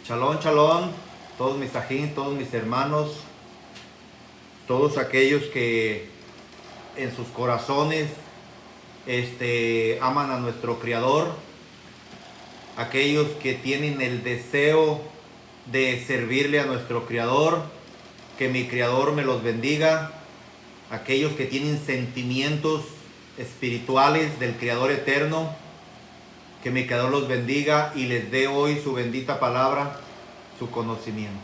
Shalom, shalom, todos mis ajín, todos mis hermanos, todos aquellos que en sus corazones aman a nuestro Creador, aquellos que tienen el deseo de servirle a nuestro Creador, que mi Creador me los bendiga, aquellos que tienen sentimientos espirituales del Creador eterno, que mi Creador los bendiga y les dé hoy su bendita palabra, su conocimiento.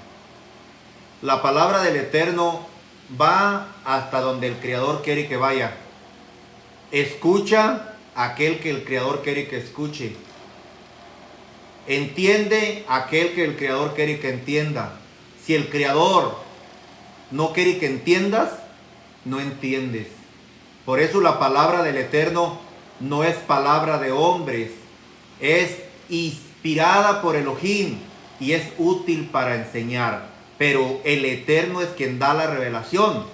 La palabra del Eterno va hasta donde el Creador quiere que vaya. Escucha aquel que el Creador quiere que escuche. Entiende aquel que el Creador quiere que entienda. Si el Creador no quiere que entiendas, no entiendes. Por eso la palabra del Eterno no es palabra de hombres, es inspirada por Elohim y es útil para enseñar. Pero el Eterno es quien da la revelación.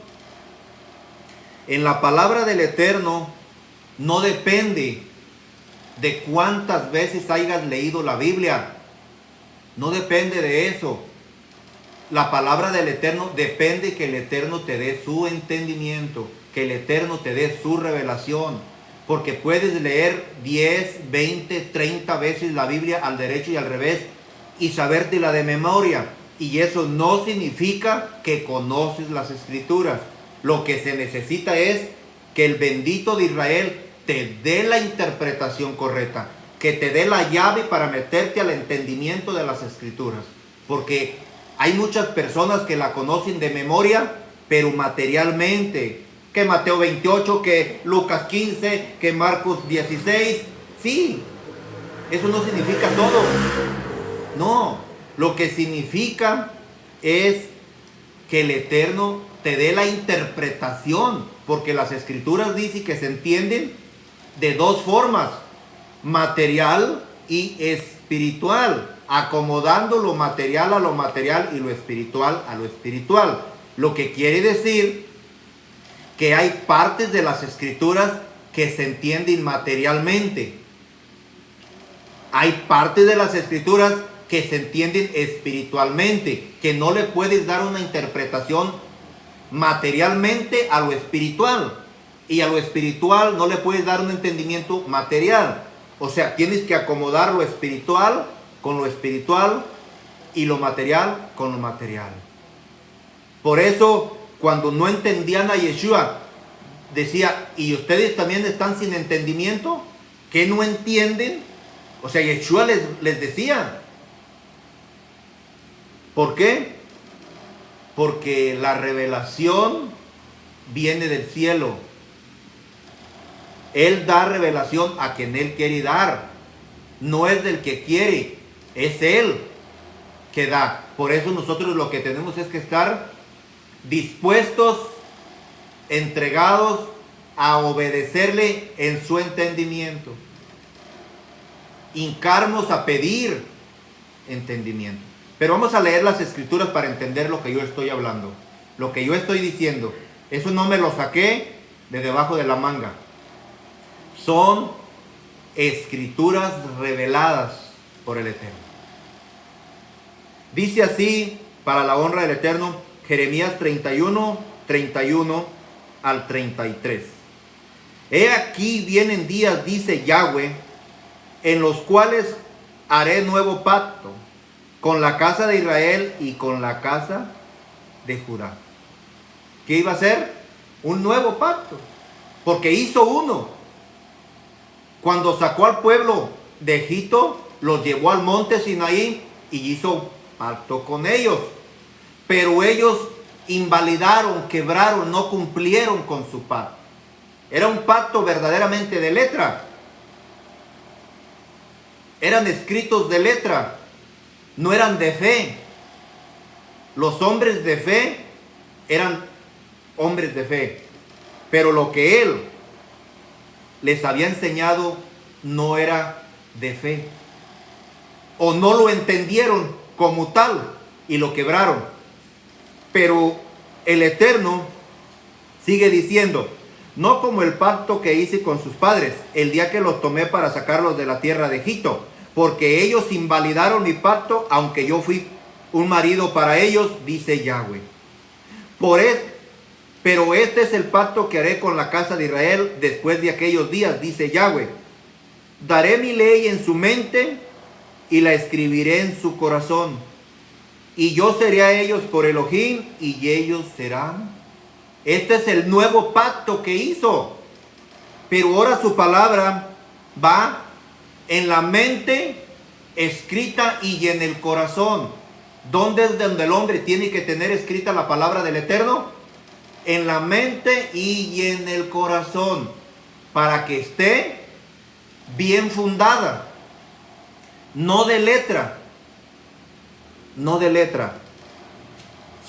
En la palabra del Eterno no depende de cuántas veces hayas leído la Biblia. No depende de eso. La palabra del Eterno depende que el Eterno te dé su entendimiento, que el Eterno te dé su revelación. Porque puedes leer 10, 20, 30 veces la Biblia al derecho y al revés y sabértela de memoria. Y eso no significa que conoces las Escrituras. Lo que se necesita es que el bendito de Israel te dé la interpretación correcta, que te dé la llave para meterte al entendimiento de las Escrituras. Porque hay muchas personas que la conocen de memoria, pero materialmente. Que Mateo 28, que Lucas 15, que Marcos 16. Sí, eso no significa todo. No, lo que significa es que el Eterno te dé la interpretación. Porque las Escrituras dicen que se entienden de dos formas: material y espiritual. Acomodando lo material a lo material y lo espiritual a lo espiritual. Lo que quiere decir que hay partes de las Escrituras que se entienden materialmente. Hay partes de las Escrituras que se entienden espiritualmente, que no le puedes dar una interpretación materialmente a lo espiritual. Y a lo espiritual no le puedes dar un entendimiento material. O sea, tienes que acomodar lo espiritual con lo espiritual y lo material con lo material. Por eso, cuando no entendían a Yeshua, decía, ¿y ustedes también están sin entendimiento? ¿Qué no entienden? O sea, Yeshua les decía. ¿Por qué? Porque la revelación viene del cielo. Él da revelación a quien Él quiere dar. No es del que quiere, es Él que da. Por eso nosotros lo que tenemos es que estar dispuestos, entregados a obedecerle en su entendimiento. Hincarnos a pedir entendimiento. Pero vamos a leer las Escrituras para entender lo que yo estoy hablando, lo que yo estoy diciendo. Eso no me lo saqué de debajo de la manga. Son Escrituras reveladas por el Eterno. Dice así, para la honra del Eterno, Jeremías 31, 31 al 33. He aquí vienen días, dice Yahweh, en los cuales haré nuevo pacto con la casa de Israel y con la casa de Judá. ¿Qué iba a hacer? Un nuevo pacto. Porque hizo uno. Cuando sacó al pueblo de Egipto, los llevó al monte Sinaí y hizo pacto con ellos. Pero ellos invalidaron, quebraron, no cumplieron con su pacto. Era un pacto verdaderamente de letra. Eran escritos de letra, no eran de fe. Los hombres de fe eran hombres de fe. Pero lo que Él les había enseñado no era de fe. O no lo entendieron como tal y lo quebraron. Pero el Eterno sigue diciendo, no como el pacto que hice con sus padres el día que los tomé para sacarlos de la tierra de Egipto, porque ellos invalidaron mi pacto, aunque yo fui un marido para ellos, dice Yahweh. Pero este es el pacto que haré con la casa de Israel después de aquellos días, dice Yahweh. Daré mi ley en su mente y la escribiré en su corazón. Y yo seré a ellos por Elohim y ellos serán. Este es el nuevo pacto que hizo. Pero ahora su palabra va en la mente escrita y en el corazón. ¿Dónde es donde el hombre tiene que tener escrita la palabra del Eterno? En la mente y en el corazón, para que esté bien fundada, no de letra,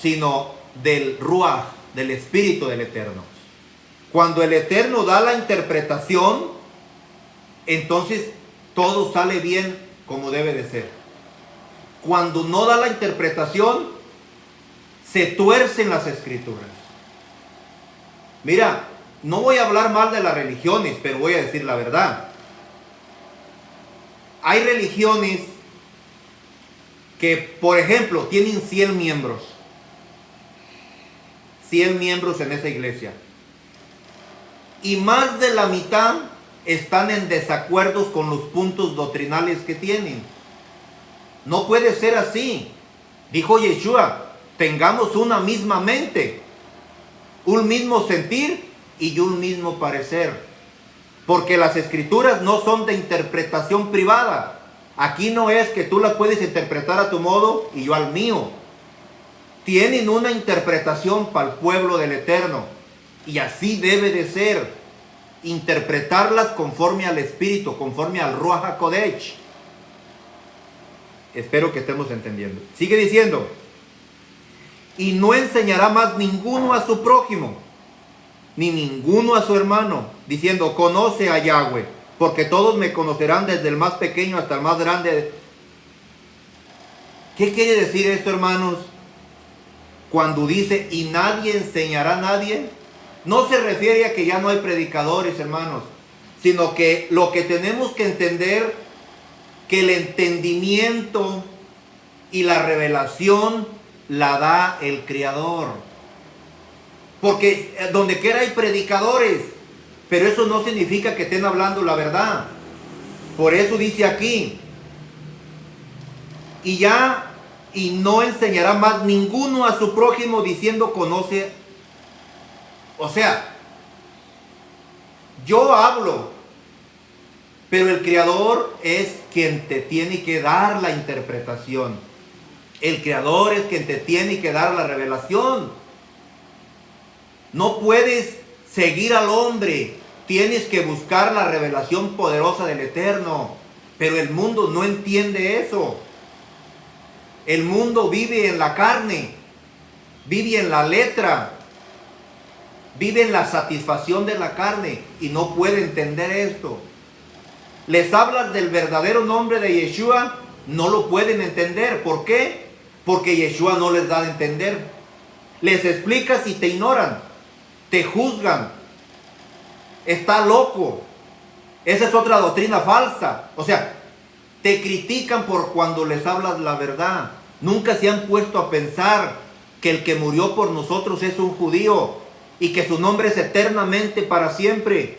sino del Ruach, del Espíritu del Eterno. Cuando el Eterno da la interpretación, entonces todo sale bien como debe de ser. Cuando no da la interpretación, se tuercen las escrituras. Mira, no voy a hablar mal de las religiones, pero voy a decir la verdad. Hay religiones que, por ejemplo, tienen 100 miembros. 100 miembros en esa iglesia. Y más de la mitad están en desacuerdos con los puntos doctrinales que tienen. No puede ser así. Dijo Yeshua, tengamos una misma mente, un mismo sentir y un mismo parecer. Porque las escrituras no son de interpretación privada. Aquí no es que tú las puedes interpretar a tu modo y yo al mío. Tienen una interpretación para el pueblo del Eterno. Y así debe de ser. Interpretarlas conforme al Espíritu, conforme al Ruach HaKodesh. Espero que estemos entendiendo. Sigue diciendo. Y no enseñará más ninguno a su prójimo, ni ninguno a su hermano, diciendo, conoce a Yahweh, porque todos me conocerán desde el más pequeño hasta el más grande. ¿Qué quiere decir esto, hermanos? Cuando dice, y nadie enseñará a nadie, no se refiere a que ya no hay predicadores, hermanos, sino que lo que tenemos que entender, que el entendimiento y la revelación la da el Creador. Porque donde quiera hay predicadores, pero eso no significa que estén hablando la verdad. Por eso dice aquí, y no enseñará más ninguno a su prójimo diciendo conoce. O sea, yo hablo, pero el Creador es quien te tiene que dar la interpretación. El Creador es quien te tiene que dar la revelación. No puedes seguir al hombre, tienes que buscar la revelación poderosa del Eterno. Pero el mundo no entiende eso. El mundo vive en la carne, vive en la letra, vive en la satisfacción de la carne y no puede entender esto. Les hablas del verdadero nombre de Yeshua, no lo pueden entender. ¿Por qué? Porque Yeshua no les da a entender. Les explicas y te ignoran, te juzgan. Está loco. Esa es otra doctrina falsa. O sea, te critican por cuando les hablas la verdad. Nunca se han puesto a pensar que el que murió por nosotros es un judío y que su nombre es eternamente para siempre.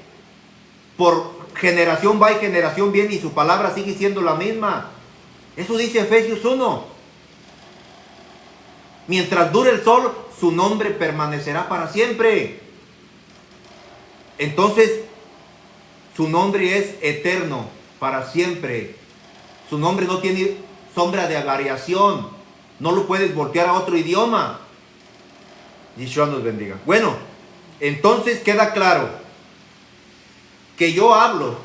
Por generación va y generación viene y su palabra sigue siendo la misma. Eso dice Efesios 1. Mientras dure el sol, su nombre permanecerá para siempre. Entonces, su nombre es eterno, para siempre. Su nombre no tiene sombra de variación. No lo puedes voltear a otro idioma. Yeshua nos bendiga. Bueno, entonces queda claro que yo hablo,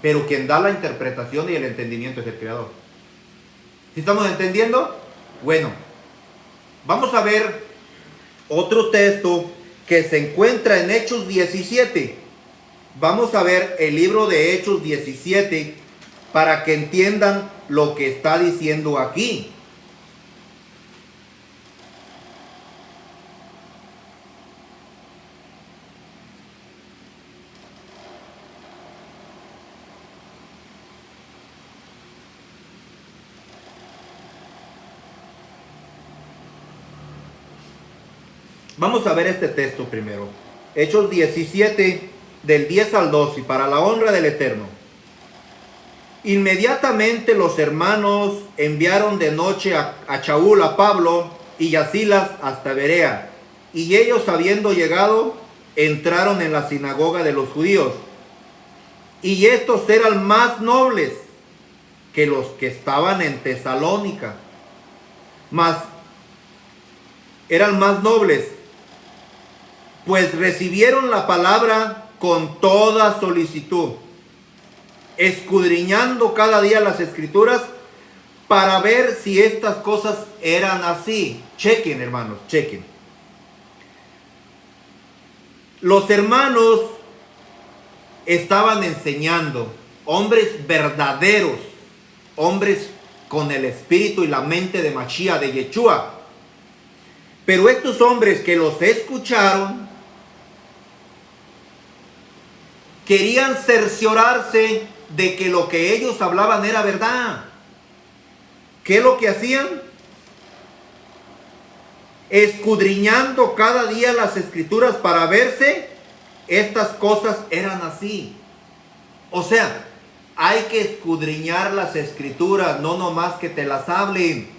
pero quien da la interpretación y el entendimiento es el Creador. ¿Sí estamos entendiendo? Bueno, vamos a ver otro texto que se encuentra en Hechos 17. Vamos a ver el libro de Hechos 17 para que entiendan lo que está diciendo aquí. Vamos a ver este texto primero. Hechos 17, del 10 al 12, para la honra del Eterno. Inmediatamente los hermanos enviaron de noche a Shaul, a Pablo y a Silas hasta Berea. Y ellos, habiendo llegado, entraron en la sinagoga de los judíos. Y estos eran más nobles que los que estaban en Tesalónica. Eran más nobles, pues recibieron la palabra con toda solicitud, escudriñando cada día las escrituras para ver si estas cosas eran así. Chequen, hermanos, chequen. Los hermanos estaban enseñando, hombres verdaderos, hombres con el espíritu y la mente de Mashiach, de Yeshua. Pero estos hombres que los escucharon querían cerciorarse de que lo que ellos hablaban era verdad. ¿Qué es lo que hacían? Escudriñando cada día las escrituras para verse estas cosas eran así. O sea, hay que escudriñar las escrituras, no nomás que te las hablen,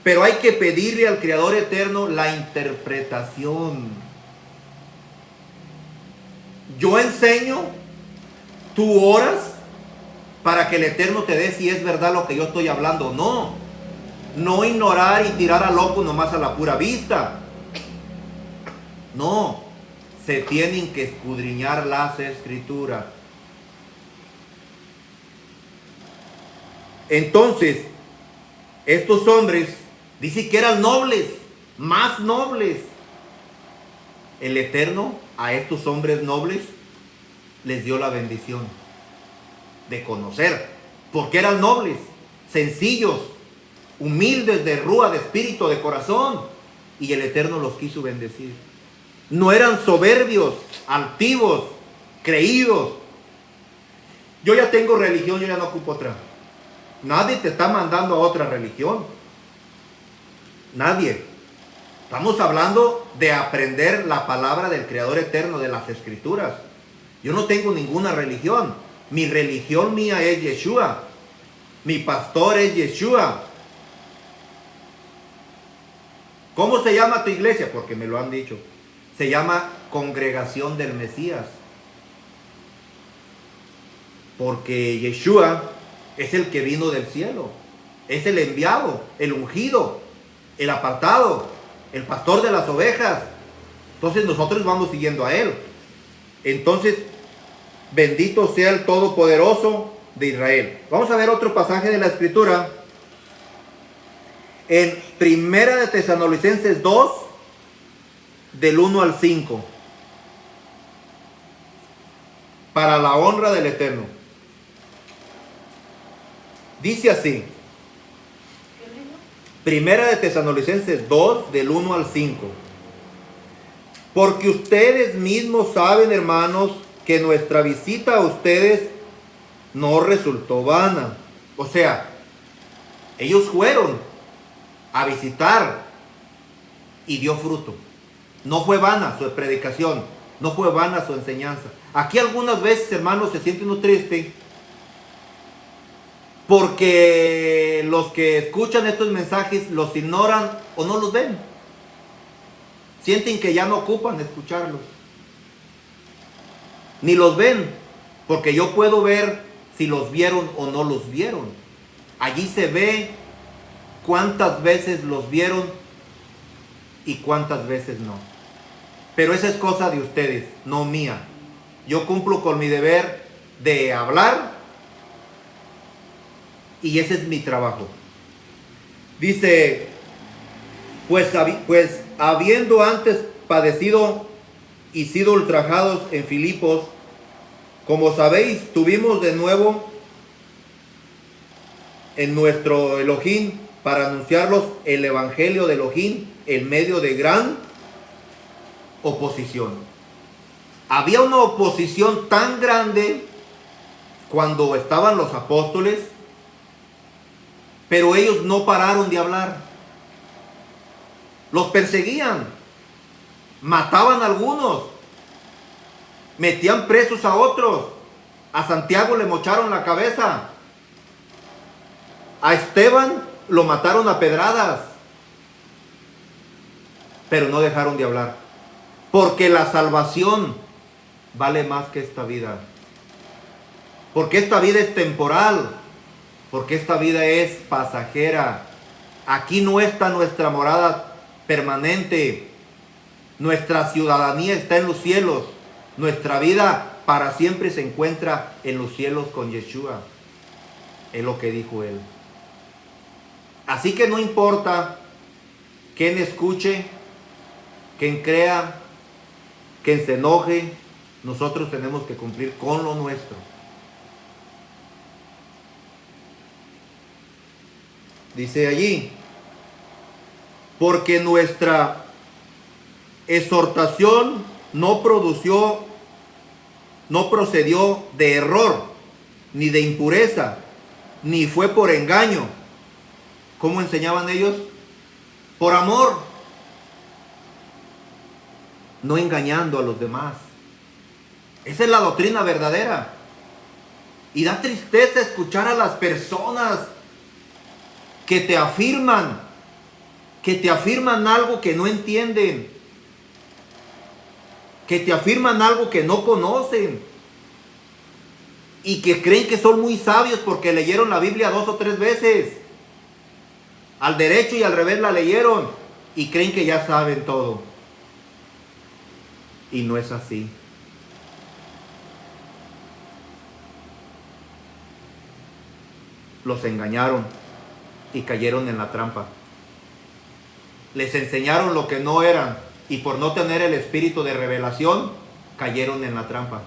pero hay que pedirle al Creador eterno la interpretación. Yo enseño, tú oras para que el Eterno te dé si es verdad lo que yo estoy hablando. No ignorar y tirar a loco nomás a la pura vista. No, se tienen que escudriñar las escrituras. Entonces, estos hombres, dice que eran nobles, más nobles. El Eterno a estos hombres nobles les dio la bendición de conocer, porque eran nobles, sencillos, humildes de rúa, de espíritu, de corazón, y el Eterno los quiso bendecir. No eran soberbios, altivos, creídos. Yo ya tengo religión, yo ya no ocupo otra. Nadie te está mandando a otra religión. Nadie. Estamos hablando de aprender la palabra del Creador eterno, de las Escrituras. Yo no tengo ninguna religión. Mi religión mía es Yeshua. Mi pastor es Yeshua. ¿Cómo se llama tu iglesia? Porque me lo han dicho. Se llama Congregación del Mesías. Porque Yeshua es el que vino del cielo. Es el enviado, el ungido, el apartado, el pastor de las ovejas. Entonces nosotros vamos siguiendo a él. Entonces, bendito sea el Todopoderoso de Israel. Vamos a ver otro pasaje de la Escritura. En Primera de Tesalonicenses 2, del 1 al 5. Para la honra del Eterno. Dice así. Primera de Tesalonicenses 2, del 1 al 5. Porque ustedes mismos saben, hermanos, que nuestra visita a ustedes no resultó vana. O sea, ellos fueron a visitar y dio fruto. No fue vana su predicación, no fue vana su enseñanza. Aquí algunas veces, hermanos, se siente uno triste porque los que escuchan estos mensajes los ignoran o no los ven. Sienten que ya no ocupan escucharlos. Ni los ven, porque yo puedo ver si los vieron o no los vieron. Allí se ve cuántas veces los vieron y cuántas veces no. Pero esa es cosa de ustedes, no mía. Yo cumplo con mi deber de hablar y ese es mi trabajo. Dice, pues habiendo antes padecido y sido ultrajados en Filipos, como sabéis, tuvimos de nuevo en nuestro Elohim para anunciarlos el evangelio de Elohim en medio de gran oposición. Había una oposición tan grande cuando estaban los apóstoles, pero ellos no pararon de hablar. Los perseguían. Mataban a algunos, metían presos a otros. A Santiago le mocharon la cabeza. A Esteban lo mataron a pedradas. Pero no dejaron de hablar. Porque la salvación vale más que esta vida. Porque esta vida es temporal. Porque esta vida es pasajera. Aquí no está nuestra morada permanente. Nuestra ciudadanía está en los cielos. Nuestra vida para siempre se encuentra en los cielos con Yeshua. Es lo que dijo él. Así que no importa quién escuche, quién crea, quién se enoje, nosotros tenemos que cumplir con lo nuestro. Dice allí, porque nuestra exhortación no procedió de error, ni de impureza, ni fue por engaño. ¿Cómo enseñaban ellos? Por amor, no engañando a los demás. Esa es la doctrina verdadera. Y da tristeza escuchar a las personas que te afirman algo que no entienden, que te afirman algo que no conocen y que creen que son muy sabios porque leyeron la Biblia 2 o 3 veces. Al derecho y al revés la leyeron y creen que ya saben todo. Y no es así. Los engañaron y cayeron en la trampa. Les enseñaron lo que no eran y por no tener el espíritu de revelación, cayeron en la trampa.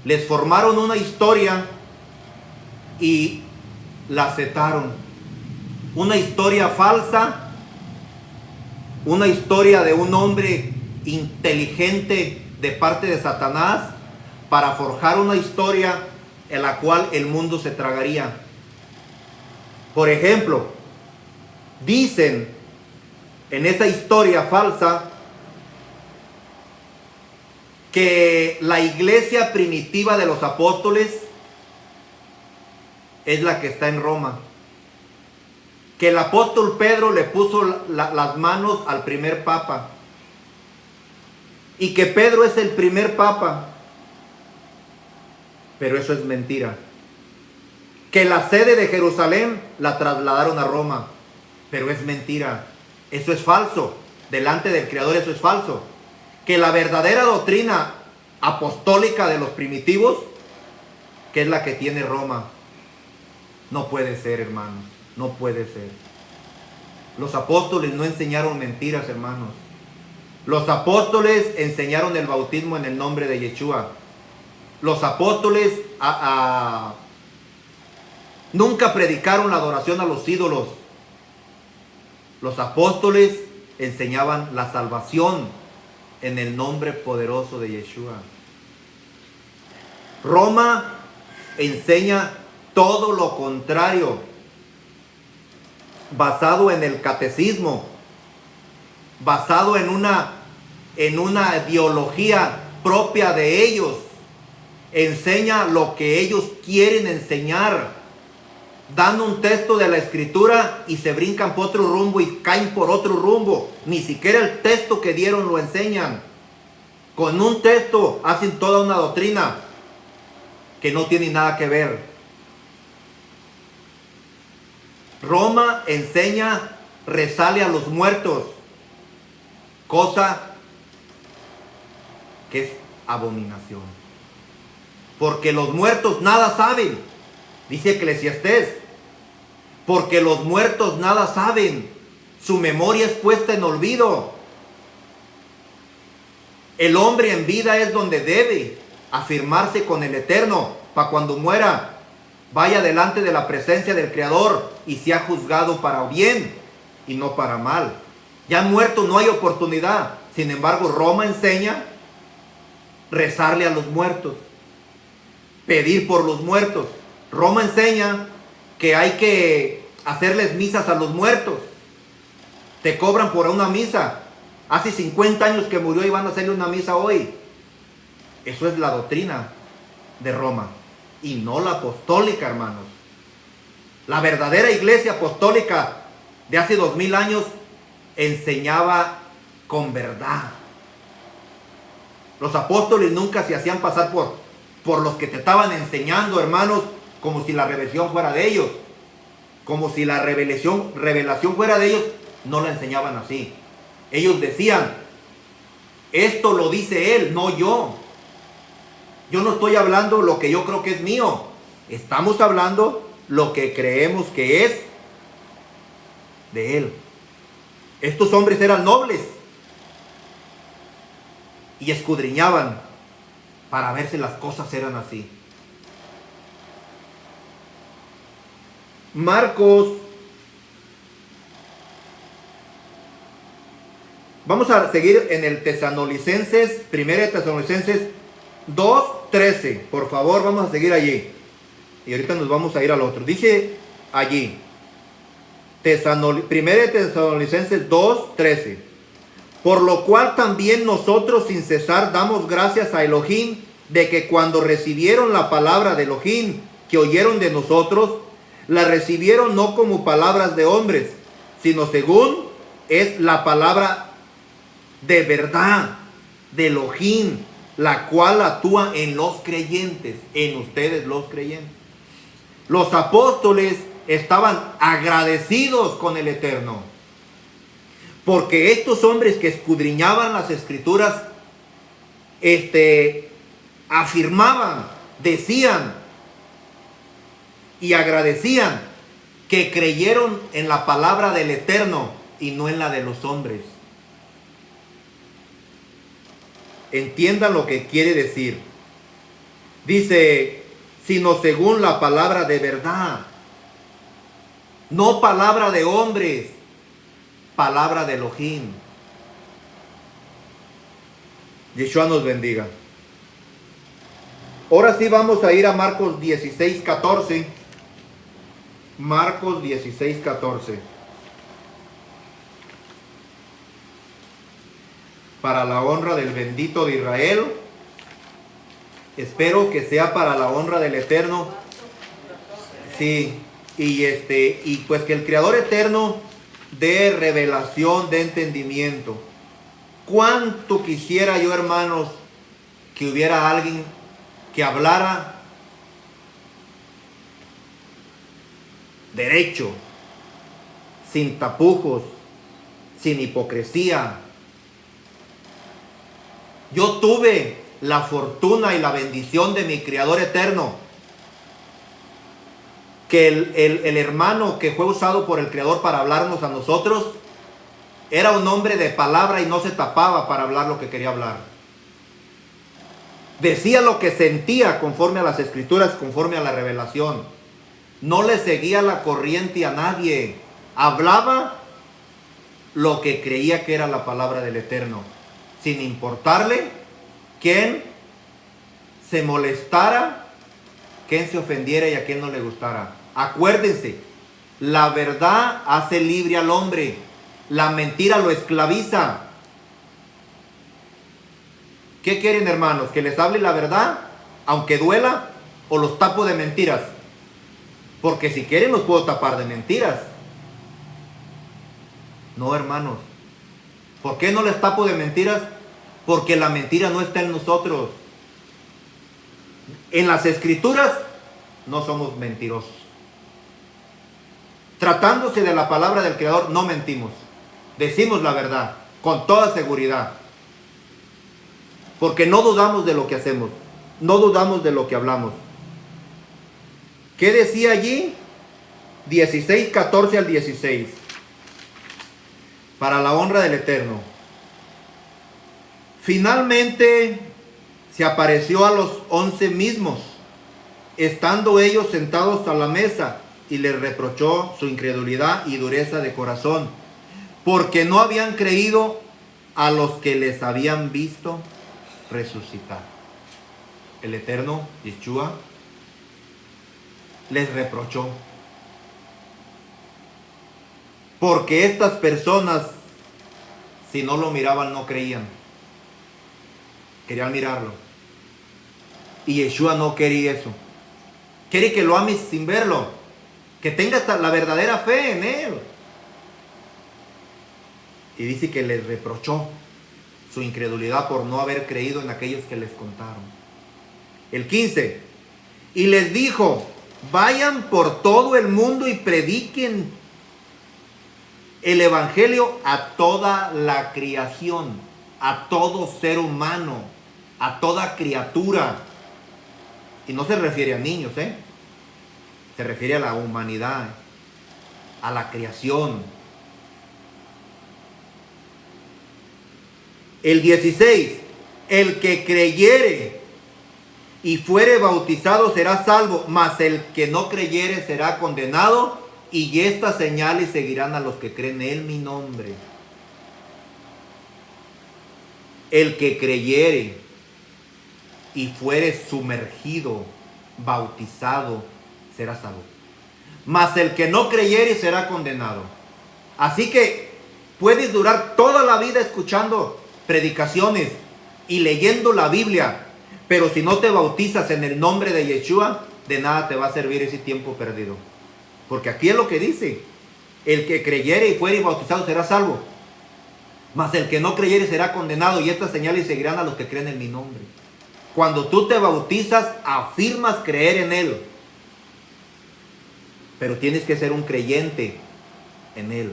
Les formaron una historia y la aceptaron. Una historia falsa, una historia de un hombre inteligente de parte de Satanás para forjar una historia en la cual el mundo se tragaría. Por ejemplo, dicen en esa historia falsa que la iglesia primitiva de los apóstoles es la que está en Roma. Que el apóstol Pedro le puso las manos al primer papa. Y que Pedro es el primer papa. Pero eso es mentira. Que la sede de Jerusalén la trasladaron a Roma. Pero es mentira. Eso es falso. Delante del Creador eso es falso. Que la verdadera doctrina apostólica de los primitivos, que es la que tiene Roma. No puede ser, hermanos. No puede ser. Los apóstoles no enseñaron mentiras, hermanos. Los apóstoles enseñaron el bautismo en el nombre de Yeshua. Los apóstoles nunca predicaron la adoración a los ídolos. Los apóstoles enseñaban la salvación en el nombre poderoso de Yeshua. Roma enseña todo lo contrario, basado en el catecismo, basado en una ideología propia de ellos. Enseña lo que ellos quieren enseñar, dando un texto de la escritura y se brincan por otro rumbo y caen por otro rumbo. Ni siquiera el texto que dieron lo enseñan. Con un texto hacen toda una doctrina que no tiene nada que ver. Roma enseña rezarle a los muertos, cosa que es abominación. Porque los muertos nada saben, dice Eclesiastés. Porque los muertos nada saben, su memoria es puesta en olvido. El hombre en vida es donde debe afirmarse con el Eterno, para cuando muera vaya delante de la presencia del Creador y sea juzgado para bien y no para mal. Ya muerto no hay oportunidad. Sin embargo, Roma enseña rezarle a los muertos, pedir por los muertos. Roma enseña que hay que hacerles misas a los muertos. Te cobran por una misa. Hace 50 años que murió y van a hacerle una misa hoy. Eso es la doctrina de Roma y no la apostólica, hermanos. La verdadera iglesia apostólica de hace 2000 años enseñaba con verdad. Los apóstoles nunca se hacían pasar por los que te estaban enseñando, hermanos, como si la revelación fuera de ellos. Como si la revelación fuera de ellos, no la enseñaban así. Ellos decían, esto lo dice él, no yo. Yo no estoy hablando lo que yo creo que es mío. Estamos hablando lo que creemos que es de él. Estos hombres eran nobles y escudriñaban para ver si las cosas eran así. Marcos, vamos a seguir en el Tesalonicenses, 1 Tesalonicenses 2:13, por favor, vamos a seguir allí. Y ahorita nos vamos a ir al otro. Dice allí, 1 Tesalonicenses 2:13. Por lo cual también nosotros sin cesar damos gracias a Elohim de que cuando recibieron la palabra de Elohim que oyeron de nosotros, la recibieron no como palabras de hombres, sino según es la palabra de verdad de Elohim, la cual actúa en los creyentes, en ustedes los creyentes. Los apóstoles estaban agradecidos con el Eterno, porque estos hombres que escudriñaban las escrituras, afirmaban, decían y agradecían que creyeron en la palabra del Eterno y no en la de los hombres. Entiendan lo que quiere decir. Dice, sino según la palabra de verdad. No palabra de hombres, palabra de Elohim. Yeshua nos bendiga. Ahora sí vamos a ir a Marcos 16:14. Marcos 16:14. Para la honra del bendito de Israel. Espero que sea para la honra del Eterno. Sí, y pues que el Creador eterno dé revelación, de entendimiento. Cuánto quisiera yo, hermanos, que hubiera alguien que hablara derecho, sin tapujos, sin hipocresía. Yo tuve la fortuna y la bendición de mi Creador eterno, que el hermano que fue usado por el Creador para hablarnos a nosotros, era un hombre de palabra y no se tapaba para hablar lo que quería hablar. Decía lo que sentía conforme a las escrituras, conforme a la revelación. No le seguía la corriente a nadie. Hablaba lo que creía que era la palabra del Eterno, sin importarle quién se molestara, quién se ofendiera y a quién no le gustara. Acuérdense, la verdad hace libre al hombre, la mentira lo esclaviza. ¿Qué quieren, hermanos? ¿Que les hable la verdad, aunque duela, o los tapo de mentiras? Porque si quieren los puedo tapar de mentiras. No, hermanos. ¿Por qué no les tapo de mentiras? Porque la mentira no está en nosotros. En las escrituras no somos mentirosos. Tratándose de la palabra del Creador, no mentimos. Decimos la verdad, con toda seguridad. Porque no dudamos de lo que hacemos. No dudamos de lo que hablamos. ¿Qué decía allí? 16:14 al 16. Para la honra del Eterno. Finalmente se apareció a los 11 mismos, estando ellos sentados a la mesa, y les reprochó su incredulidad y dureza de corazón, porque no habían creído a los que les habían visto resucitar. El Eterno, Yeshua, les reprochó, porque estas personas Si no lo miraban, no creían. Querían mirarlo. Y Yeshua no quería eso. Quiere que lo ames sin verlo. Que tengas la verdadera fe en Él. Y dice que les reprochó su incredulidad por no haber creído en aquellos que les contaron. El 15. Y les dijo: vayan por todo el mundo y prediquen el evangelio a toda la creación, a todo ser humano, a toda criatura. Y no se refiere a niños, se refiere a la humanidad, a la creación. El 16. El que creyere y fuere bautizado será salvo, mas el que no creyere será condenado. Y estas señales seguirán a los que creen en mi nombre. El que creyere y fuere sumergido, bautizado, será salvo. Mas el que no creyere será condenado. Así que puedes durar toda la vida escuchando predicaciones y leyendo la Biblia, pero si no te bautizas en el nombre de Yeshua, de nada te va a servir ese tiempo perdido. Porque aquí es lo que dice: el que creyere y fuere bautizado será salvo, mas el que no creyere será condenado. Y estas señales seguirán a los que creen en mi nombre. Cuando tú te bautizas, afirmas creer en Él, pero tienes que ser un creyente en Él.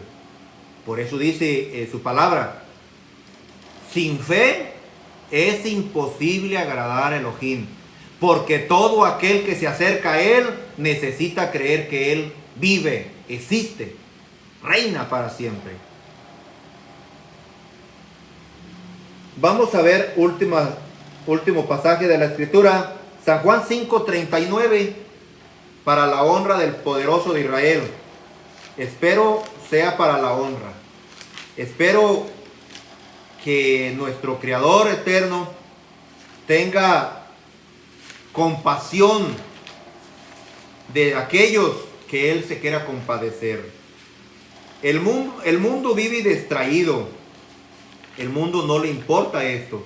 Por eso dice su palabra: sin fe es imposible agradar a Elohim, porque todo aquel que se acerca a Él necesita creer que Él vive, existe, reina para siempre. Vamos a ver último pasaje de la Escritura, San Juan 5:39, para la honra del poderoso de Israel. Espero sea para la honra. Espero que nuestro Creador eterno tenga compasión de aquellos que Él se quiera compadecer. El mundo vive distraído. El mundo no le importa esto.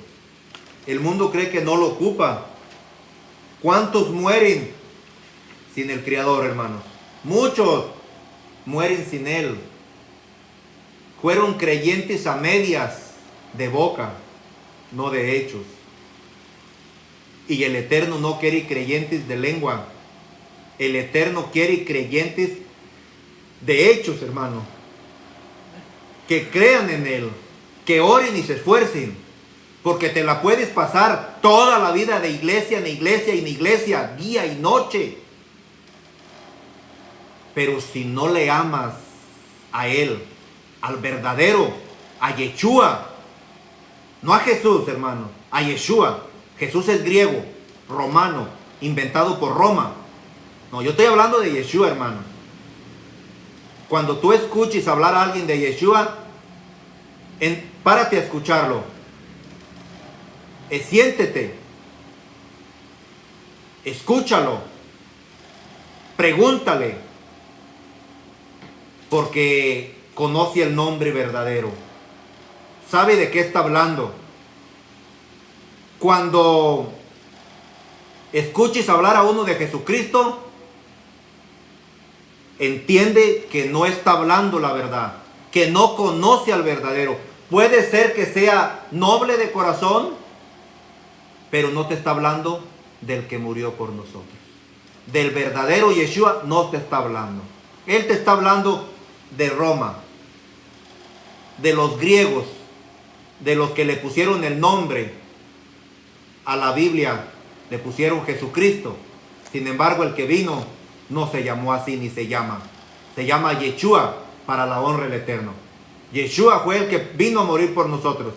El mundo cree que no lo ocupa. ¿Cuántos mueren sin el Creador, hermanos? Muchos mueren sin Él. Fueron creyentes a medias de boca, no de hechos. Y el Eterno no quiere creyentes de lengua. El Eterno quiere creyentes de hechos, hermano. Que crean en Él, que oren y se esfuercen. Porque te la puedes pasar toda la vida de iglesia en iglesia y en iglesia, día y noche. Pero si no le amas a Él, al verdadero, a Yeshua, no a Jesús, hermano, a Yeshua. Jesús es griego, romano, inventado por Roma. No, yo estoy hablando de Yeshua, hermano. Cuando tú escuches hablar a alguien de Yeshua, párate a escucharlo. Siéntete. Escúchalo. Pregúntale. Porque conoce el nombre verdadero. Sabe de qué está hablando. Cuando escuches hablar a uno de Jesucristo, entiende que no está hablando la verdad, que no conoce al verdadero. Puede ser que sea noble de corazón, pero no te está hablando del que murió por nosotros. Del verdadero Yeshua no te está hablando. Él te está hablando de Roma, de los griegos, de los que le pusieron el nombre a la Biblia, le pusieron Jesucristo. Sin embargo, el que vino no se llamó así ni se llama. Se llama Yeshua, para la honra del Eterno. Yeshua fue el que vino a morir por nosotros.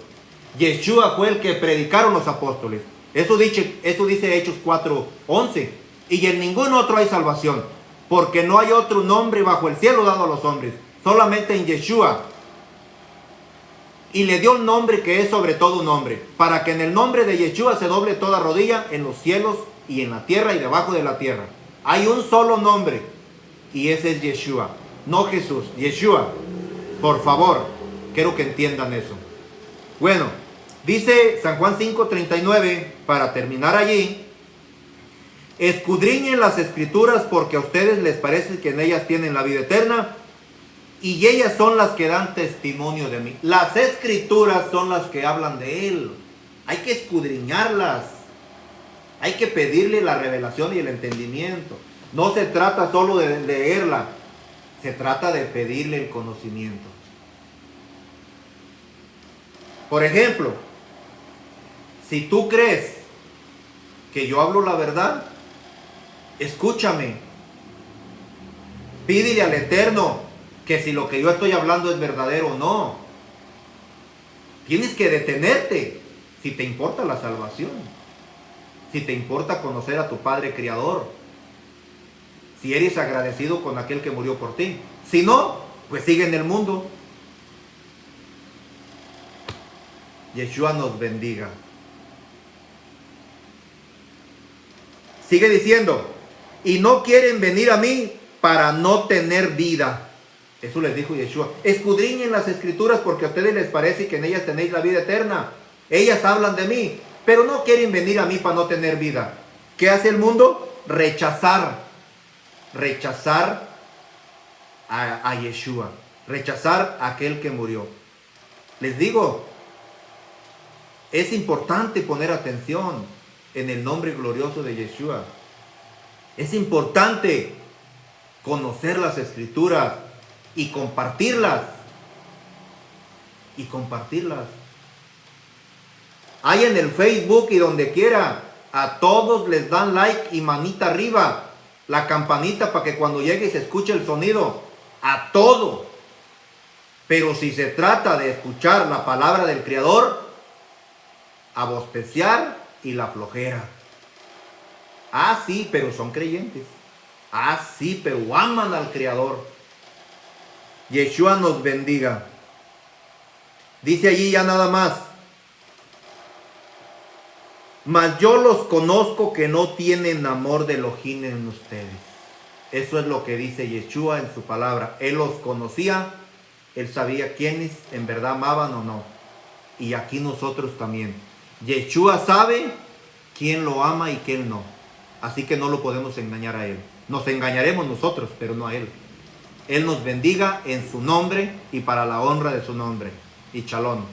Yeshua fue el que predicaron los apóstoles. Eso dice Hechos 4:11. Y en ningún otro hay salvación, porque no hay otro nombre bajo el cielo dado a los hombres, solamente en Yeshua. Y le dio un nombre que es sobre todo un nombre, para que en el nombre de Yeshua se doble toda rodilla en los cielos y en la tierra y debajo de la tierra. Hay un solo nombre, y ese es Yeshua, no Jesús, Yeshua. Por favor, quiero que entiendan eso. Bueno, dice San Juan 5:39, para terminar allí: escudriñen las escrituras porque a ustedes les parece que en ellas tienen la vida eterna y ellas son las que dan testimonio de mí. Las escrituras son las que hablan de Él. Hay que escudriñarlas. Hay que pedirle la revelación y el entendimiento. No se trata solo de leerla, se trata de pedirle el conocimiento. Por ejemplo, si tú crees que yo hablo la verdad, escúchame. Pídele al Eterno que si lo que yo estoy hablando es verdadero o no. Tienes que detenerte si te importa la salvación, si te importa conocer a tu Padre Creador, si eres agradecido con aquel que murió por ti. Si no, pues sigue en el mundo. Yeshua nos bendiga. Sigue diciendo: y no quieren venir a mí para no tener vida. Eso les dijo Yeshua. Escudriñen las escrituras porque a ustedes les parece que en ellas tenéis la vida eterna. Ellas hablan de mí, pero no quieren venir a mí para no tener vida. ¿Qué hace el mundo? Rechazar a Yeshua, rechazar a aquel que murió. Les digo, es importante poner atención en el nombre glorioso de Yeshua. Es importante conocer las escrituras y compartirlas. Hay en el Facebook y donde quiera, a todos les dan like y manita arriba, la campanita para que cuando llegue se escuche el sonido, a todo. Pero si se trata de escuchar la palabra del Creador, a bosteciar y la flojera. Ah, sí, pero son creyentes. Ah, sí, pero aman al Creador. Yeshua nos bendiga. Dice allí ya nada más: mas yo los conozco que no tienen amor de Elohim en ustedes. Eso es lo que dice Yeshua en su palabra. Él los conocía, él sabía quiénes en verdad amaban o no. Y aquí nosotros también. Yeshua sabe quién lo ama y quién no. Así que no lo podemos engañar a él. Nos engañaremos nosotros, pero no a él. Él nos bendiga en su nombre y para la honra de su nombre. Y shalom.